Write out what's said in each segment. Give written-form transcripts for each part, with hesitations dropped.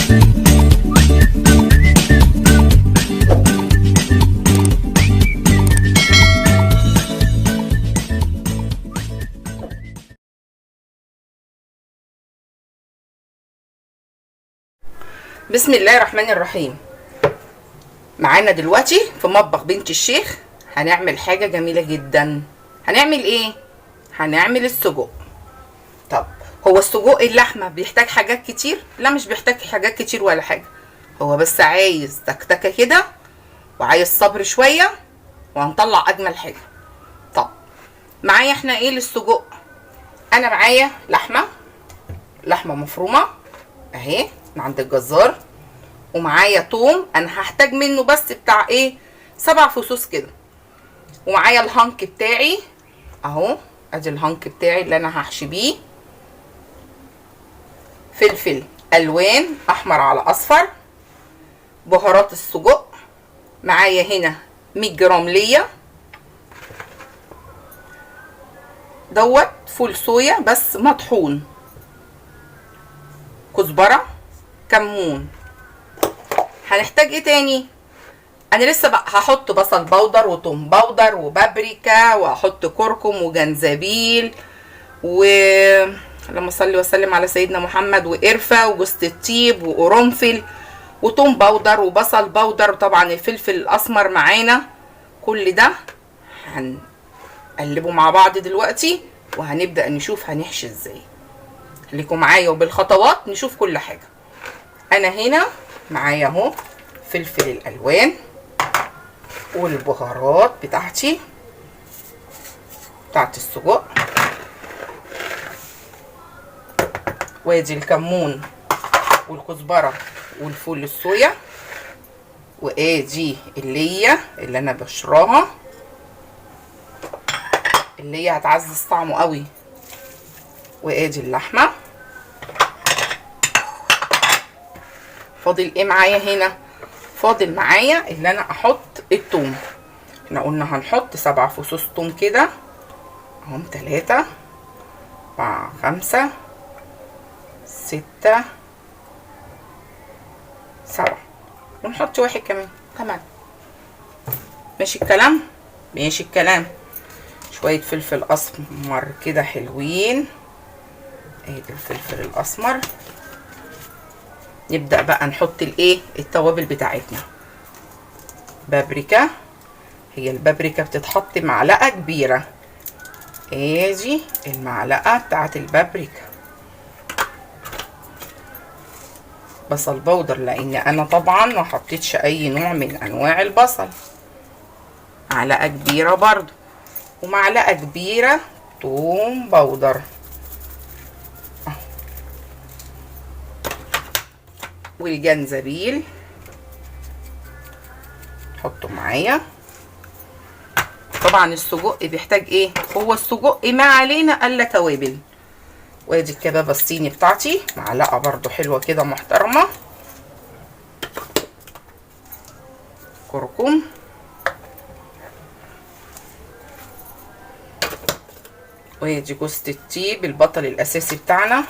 بسم الله الرحمن الرحيم. معانا دلوقتي في مطبخ بنت الشيخ هنعمل حاجة جميلة جدا. هنعمل ايه؟ هنعمل السجق. طب هو السجق اللحمة بيحتاج حاجات كتير؟ لا مش بيحتاج حاجات كتير ولا حاجة، هو بس عايز تكتكة كده وعايز صبر شوية وهنطلع اجمل حاجة. طب معايا احنا ايه للسجق؟ انا معايا لحمة مفرومة اهي من عند الجزار، ومعايا توم انا هحتاج منه بس بتاع ايه 7 فصوص كده، ومعايا الهانك بتاعي اهو، ادي الهانك بتاعي اللي انا هحشي بيه، فلفل الوان احمر على اصفر، بهارات السجق معايا هنا 100 جرام ليا دوت، فول صويا بس مطحون، كزبره، كمون. هنحتاج ايه تاني؟ انا لسه بقى هحط بصل بودر وتوم بودر وبابريكا، وهحط كركم وجنزبيل اللهم صل وسلم على سيدنا محمد، وقرفه وجوز الطيب وقرنفل وتوم بودر وبصل بودر، وطبعا الفلفل الاسمر معانا. كل ده هنقلبه مع بعض دلوقتي وهنبدا نشوف هنحشي ازاي. خليكم معايا وبالخطوات نشوف كل حاجه. انا هنا معايا اهو فلفل الالوان والبهارات بتاعتي بتاعت السجق، وادي الكمون والكزبره والفول الصويا، وادي الليه اللي انا بشراها، اللي هتعزز طعمه قوي، وادي اللحمه. فاضل ايه معايا هنا؟ فاضل معايا اللي انا احط الثوم. احنا قلنا هنحط 7 فصوص ثوم كده اهم، 3 4 5 6 7، ونحط واحد كمان. ماشي الكلام؟ ماشي الكلام. شويه فلفل اسمر كده حلوين، ادي الفلفل الاسمر. نبدأ بقى نحط الايه التوابل بتاعتنا. بابريكا، هي البابريكا بتتحط معلقة كبيرة، ادي المعلقة بتاعت البابريكا. بصل بودر لان انا طبعا ما حطيتش اي نوع من انواع البصل، معلقة كبيرة برضو، ومعلقة كبيرة توم بودر، والجنزبيل حطه معايا. طبعا السجق بيحتاج ايه؟ هو السجق ما علينا الا توابل. وادي الكبابه الصيني بتاعتي معلقه برضو حلوه كده محترمه، كركم، وادي جوز الطيب البطل الاساسي بتاعنا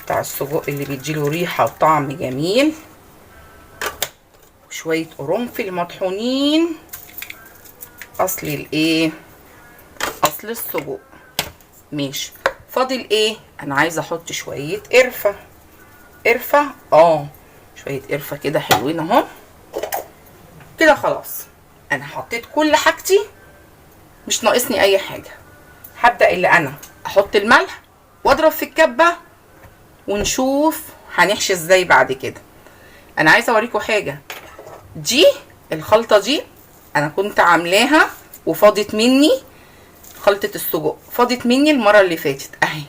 بتاع السجق اللي بيديله ريحه وطعم جميل، وشويه قرنفل مطحونين، اصل الايه اصل السجق. ماشي. فاضل ايه؟ انا عايزه احط شويه قرفه شويه قرفه كده حلوين اهو كده. خلاص انا حطيت كل حاجتي، مش ناقصني اي حاجه. هبدا اللي انا احط الملح واضرب في الكبه ونشوف هنحشي ازاي بعد كده. انا عايزه اوريكم حاجه. دي الخلطه دي انا كنت عاملاها وفاضت مني، خلطه السجق فاضت مني المره اللي فاتت اهي،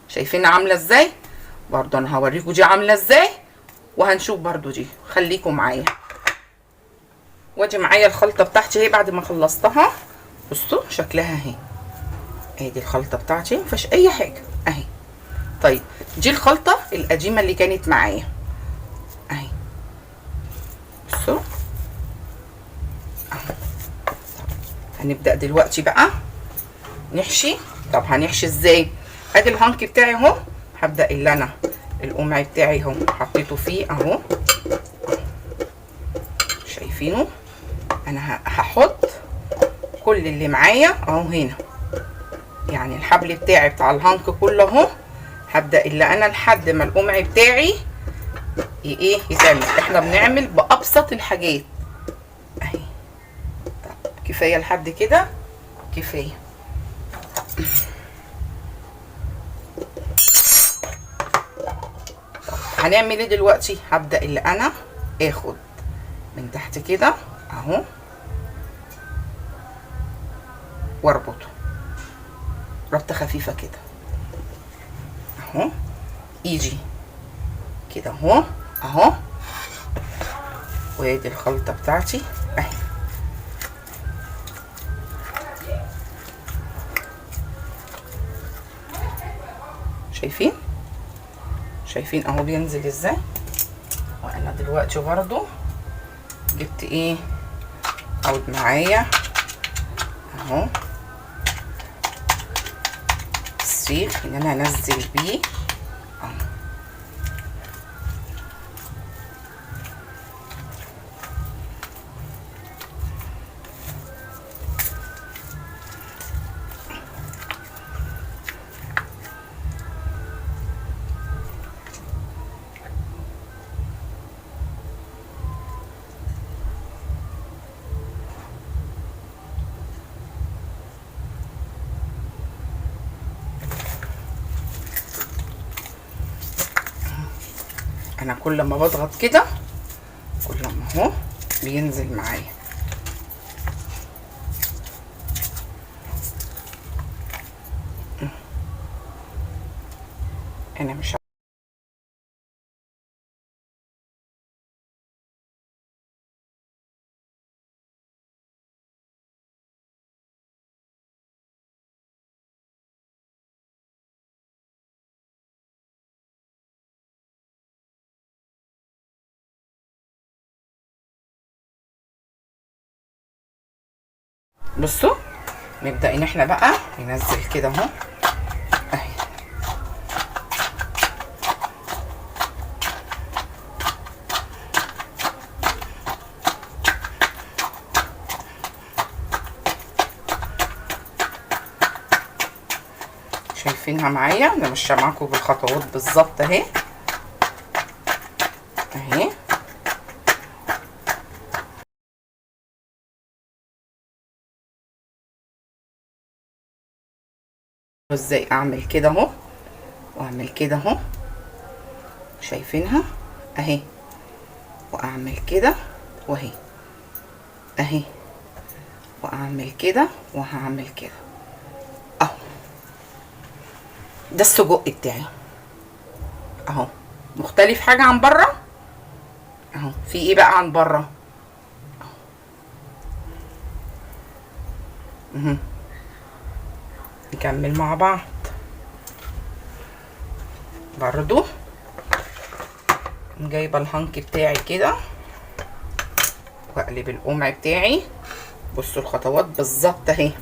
شايفين عامله ازاي؟ برضو انا هوريكم دي عامله ازاي وهنشوف برضو دي. خليكم معايا. وادي معايا الخلطه بتاعتي اهي بعد ما خلصتها، بصوا شكلها اهي. ادي الخلطه بتاعتي مفيش اي حاجه اهي. طيب دي الخلطه القديمه اللي كانت معايا اهي، بصوا اهو. هنبدا دلوقتي بقى نحشي. طب هنحشي ازاي؟ ادي الهانك بتاعي اهو، هبدا اللي انا القمع بتاعي اهو حطيته فيه اهو، شايفينه. انا هحط كل اللي معايا اهو هنا، يعني الحبل بتاعي بتاع الهانك كله اهو. هبدا اللي انا لحد ما القمع بتاعي ايه يتعمل. احنا بنعمل بابسط الحاجات اهي. طب كفايه لحد كده، كفايه. هنعمل ايه دلوقتي؟ هبدا اللي انا اخد من تحت كده اهو واربطه ربطه خفيفه كده اهو، يجي كده اهو اهو. وادي الخلطه بتاعتي اهي، شايفين شايفين اهو بينزل ازاي. وانا دلوقتي برضو جبت ايه عود معايا اهو، السيخ ان انا انزل بيه اهو. انا كل ما بضغط كده كل ما اهو بينزل معايا. انا مش بصوا نبدا ان احنا بقى ننزل كده اهو اهي. شايفينها معايا؟ انا ماشيه معاكم بالخطوات بالظبط اهي اهي. ازاي اعمل كده اهو واعمل كده اهو، شايفينها اهي. واعمل كده واهي اهي، واعمل كده وهعمل كده اهو. ده السجق بتاعي اهو، مختلف حاجه عن بره اهو. في ايه بقى عن بره اهو؟ نكمل مع بعض. برضو جايبه الهانك بتاعي كده واقلب القمع بتاعي. بصوا الخطوات بالظبط اهي.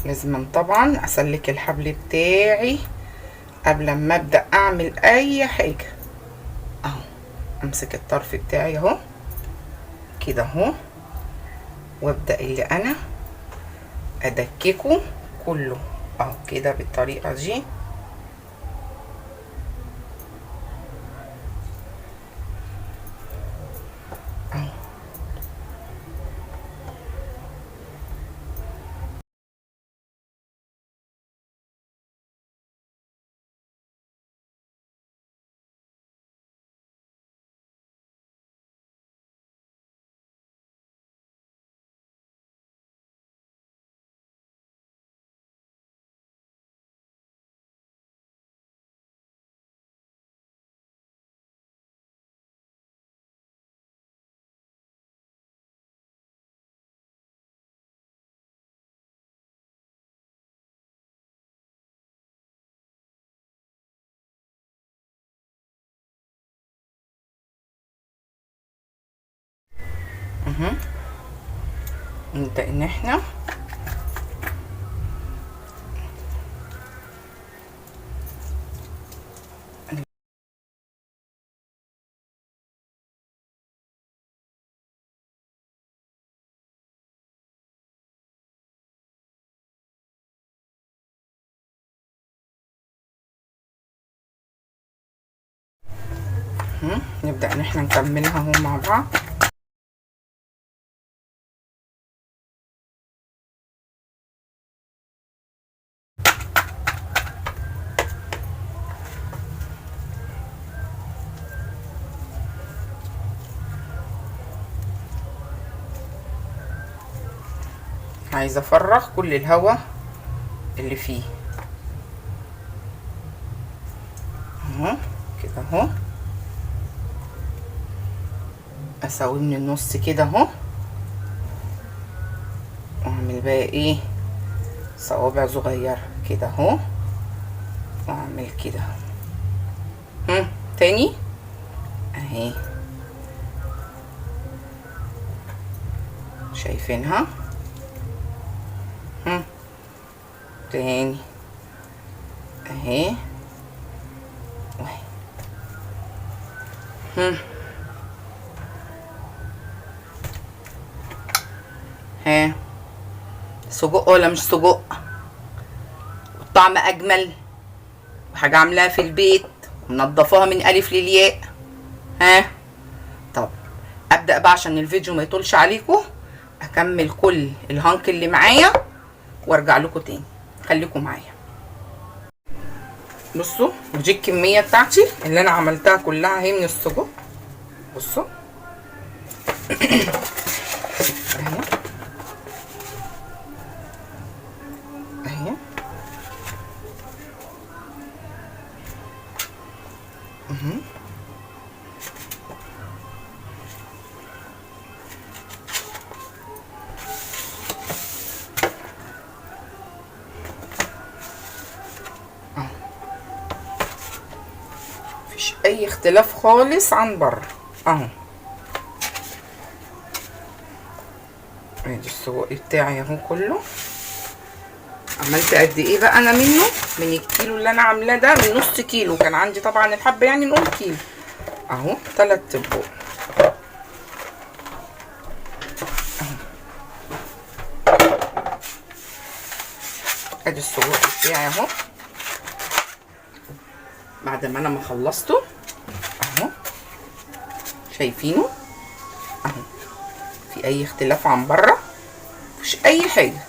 لازم طبعا اسلك الحبل بتاعي قبل ما ابدا اعمل اي حاجه اهو. امسك الطرف بتاعي اهو كده اهو، وابدا اللي انا ادككه كله اهو كده بالطريقه دي اهو. نبدا ان احنا نبدأ ان احنا نكملها اهو مع بعض. عايزه افرغ كل الهواء اللي فيه اهو كده اهو. اسويه من النص كده اهو، واعمل بقى ايه صوابع صغيره كده اهو، واعمل كده تاني اهي، شايفينها تاني اهي ها سجق ولا مش سجق؟ والطعم اجمل، وحاجه عاملاها في البيت ومنضفاها من الف للياء. ها طب ابدا بقى عشان الفيديو ما يطولش عليكم، اكمل كل الهانك اللي معايا وارجع لكم تاني، خليكم معايا. بصوا دي الكميه بتاعتي اللي انا عملتها كلها اهي من السجق. بصوا اهي اهي مفيش اي اختلاف خالص عن بره اهو. ادي السجق بتاعي اهو كله. عملت قد ايه بقى انا منه؟ من الكيلو اللي انا عاملاه ده، من نص كيلو كان عندي طبعا الحبه، يعني نقول كيلو اهو 3 اطباق. ادي السجق بتاعي اهو بعد ما انا ما خلصته اهو، شايفينه اهو. في اي اختلاف عن بره؟ مفيش اي حاجه.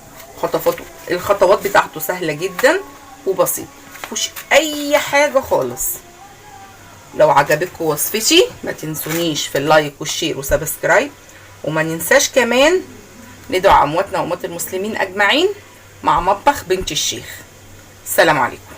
الخطوات بتاعته سهله جدا وبسيطه، مفيش اي حاجه خالص. لو عجبتكم وصفتي ما تنسونيش في اللايك والشير وسبسكرايب، وما ننساش كمان ندعو امواتنا واموات المسلمين اجمعين مع مطبخ بنت الشيخ. السلام عليكم.